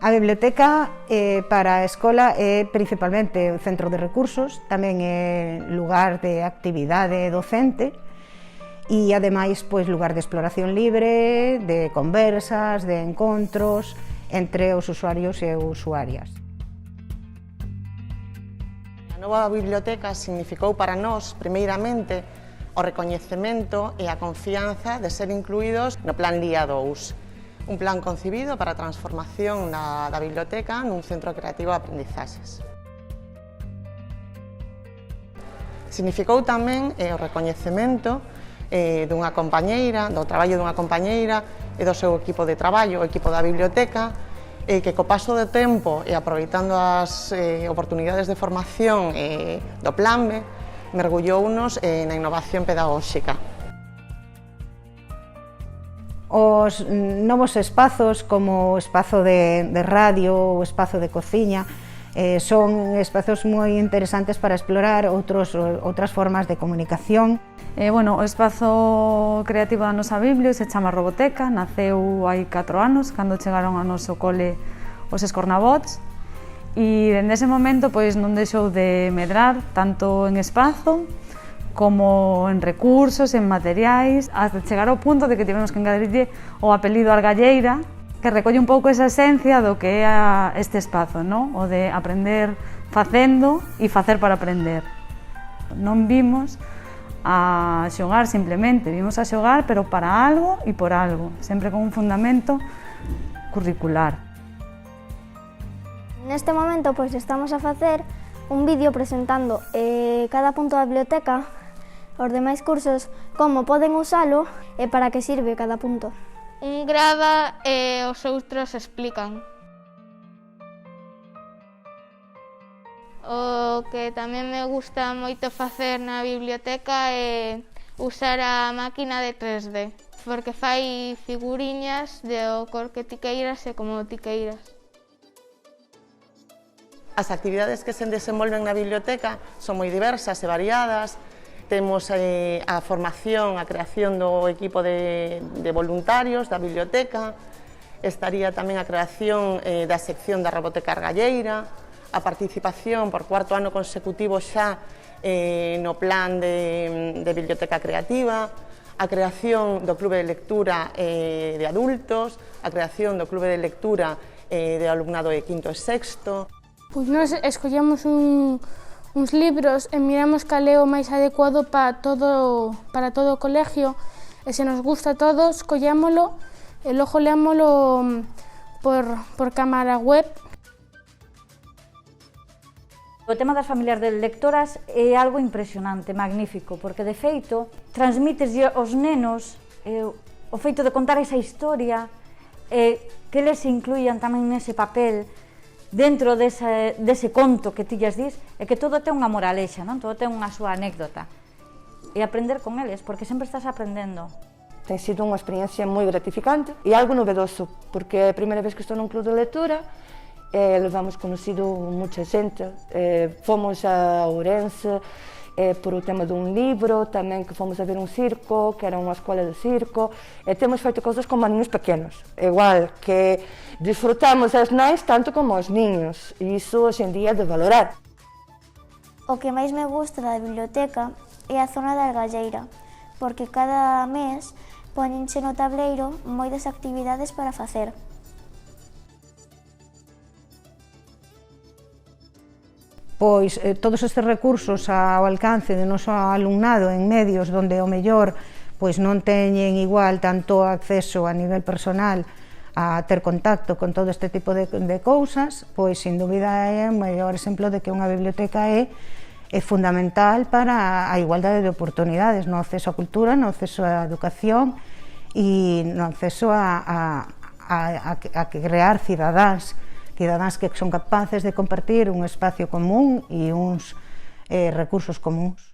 A biblioteca para a escola é principalmente un centro de recursos, tamén é lugar de actividade docente e ademais pois lugar de exploración libre, de conversas, de encontros entre os usuarios e usuarias. A nova biblioteca significou para nós, primeiramente, o recoñecemento e a confianza de ser incluídos no Plan LIA 2, un plan concibido para a transformación da biblioteca nun centro creativo de aprendizaxes. Significou tamén o recoñecemento dunha compañeira, do traballo dunha compañeira e do seu equipo de traballo, o equipo da biblioteca, que co paso do tempo e aproveitando as oportunidades de formación do Planbe, mergullounos na innovación pedagóxica. Os novos espazos, como o espazo de radio, o espazo de cociña, son espazos moi interesantes para explorar outras formas de comunicación. O espazo creativo da nosa Biblio se chama Roboteca, naceu hai 4 anos, cando chegaron ao noso cole os escornabots, e dende ese momento non deixou de medrar tanto en espazo como en recursos, en materiais, hasta chegar ao punto de que tivemos que engadirlle o apelido Argalleira, que recolle un pouco esa esencia do que é este espazo, o de aprender facendo e facer para aprender. Non vimos a xogar simplemente, vimos a xogar pero para algo e por algo, sempre con un fundamento curricular. Neste momento estamos a facer un vídeo presentando cada punto da biblioteca, os demais cursos, como poden usalo e para que sirve cada punto. Un grava e os outros explican. O que tamén me gusta moito facer na biblioteca é usar a máquina de 3D, porque fai figuriñas do cor que ti queiras e como ti queiras. As actividades que se desenvolven na biblioteca son moi diversas e variadas. Temos a formación, a creación do equipo de voluntarios da biblioteca, estaría tamén a creación da sección da Roboteca Argalleira, a participación por 4º ano consecutivo xa no plan de biblioteca creativa, a creación do clube de lectura de adultos, a creación do clube de lectura de alumnado de 5º e 6º. Pois nós escollemos uns libros e miramos cal é o máis adecuado para todo o colegio, e se nos gusta todo, escollémolo e logo leámolo por cámara web. O tema das familias de lectoras é algo impresionante, magnífico, porque de feito transmíteslle aos nenos o feito de contar esa historia, que eles se incluían tamén nese papel dentro dese conto que ti lles dis, e que todo ten unha moralexa, todo ten unha súa anécdota, e aprender con eles, porque sempre estás aprendendo. Ten sido unha experiencia moi gratificante e algo novedoso, porque é a primeira vez que estou nun club de lectura, levamos conocido moita xente, fomos a Ourense por o tema dun libro, tamén que fomos a ver un circo, que era unha escola de circo, e temos feito cousas con maniños pequenos, igual que disfrutamos as nais tanto como os niños, e iso hoxe en día é de valorar. O que máis me gusta da biblioteca é a zona da Argalleira, porque cada mes poñenche no tableiro moitas actividades para facer. Pois todos estes recursos ao alcance do noso alumnado en medios onde o mellor non teñen igual tanto acceso a nivel personal a ter contacto con todo este tipo de cousas, pois sin dúbida é o maior exemplo de que unha biblioteca é fundamental para a igualdade de oportunidades no acceso á cultura, no acceso á educación e no acceso a crear cidadáns que son capaces de compartir un espacio común e uns recursos comuns.